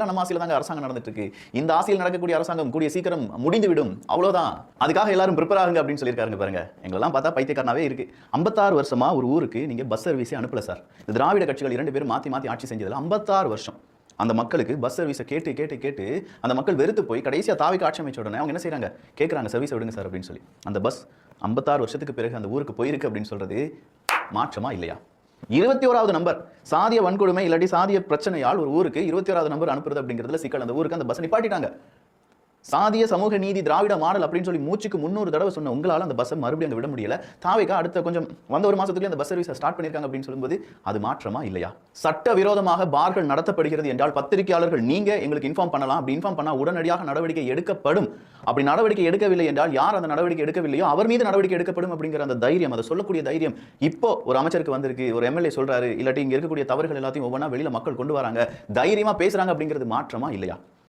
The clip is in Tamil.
எல்லாம் நம்ம ஆசையில தாங்க அரசாங்கம் நடந்துட்டு இருக்கு. இந்த ஆசையில் நடக்கக்கூடிய அரசாங்கம் கூடிய சீக்கிரம் முடிந்துவிடும், அவ்வளவுதான். அதுக்காக எல்லாரும் ப்ரிப்பேர் ஆகுங்க அப்படின்னு சொல்லியிருக்காருங்க பாருங்க. எங்களெல்லாம் பார்த்தா பைத்தியக்காரனாவே இருக்கு. 56 வருஷமா ஒரு ஊருக்கு நீங்க பஸ் சர்வீஸே அனுப்பல சார். இந்த திராவிட கட்சிகள் 2 பேரும் மாத்தி மாத்தி ஆட்சி செஞ்சதுல 56 வருஷம் அந்த மக்களுக்கு பஸ் சர்வீஸை கேட்டு கேட்டு கேட்டு அந்த மக்கள் வெறுத்து போய் கடைசியா தாவிக்கு ஆட்சி அமைச்ச உடனே அவங்க என்ன செய்யறாங்க, கேட்கறாங்க சர்வீஸ் விடுங்க சார் அப்படின்னு சொல்லி. அந்த பஸ் 56 வருஷத்துக்கு பிறகு அந்த ஊருக்கு போயிருக்கு அப்படின்னு சொல்றது மாற்றமா இல்லையா? 21வது நம்பர் சாதிய வன்கொடுமை இல்லாட்டி சாதிய பிரச்சனையால் ஒரு ஊருக்கு 21வது நம்பர் அனுப்புறது அப்படிங்கிறதுல சிக்கல். அந்த ஊருக்கு அந்த பஸ் நிப்பாட்டிட்டாங்க. சாதிய சமூக நீதி திராவிட மாடல் அப்படின்னு சொல்லி மூச்சுக்கு 300 தடவை சொன்ன உங்களால் அந்த பஸ்ஸை மறுபடியும் அங்கே விட முடியல. தாவேகா அடுத்த கொஞ்சம் வந்த ஒரு மாசத்துக்குள்ளே அந்த பஸ் சர்வீஸை ஸ்டார்ட் பண்ணியிருக்காங்க அப்படின்னு சொல்லும்போது அது மாற்றமா இல்லையா? சட்ட விரோதமாக பார்கள் நடத்தப்படுகிறது என்றால் பத்திரிகையாளர்கள் நீங்க எங்களுக்கு இன்ஃபார்ம் பண்ணலாம். அப்படி இன்ஃபார்ம் பண்ணா உடனடியாக நடவடிக்கை எடுக்கப்படும். அப்படி நடவடிக்கை எடுக்கவில்லை என்றால் யார் அந்த நடவடிக்கை எடுக்கவில்லையோ அவர் மீது நடவடிக்கை எடுக்கப்படும் அப்படிங்கிற அந்த தைரியம், அதை சொல்லக்கூடிய தைரியம் இப்போ ஒரு அமைச்சருக்கு வந்திருக்கு. ஒரு எம்எல்ஏ சொல்றாரு, இல்லாட்டி இங்க இருக்கக்கூடிய தவறுகள் எல்லாத்தையும் ஒவ்வொன்றா வெளியில மக்கள் கொண்டு வராங்க, தைரியமா பேசுறாங்க அப்படிங்கிறது மாற்றமா இல்லையா?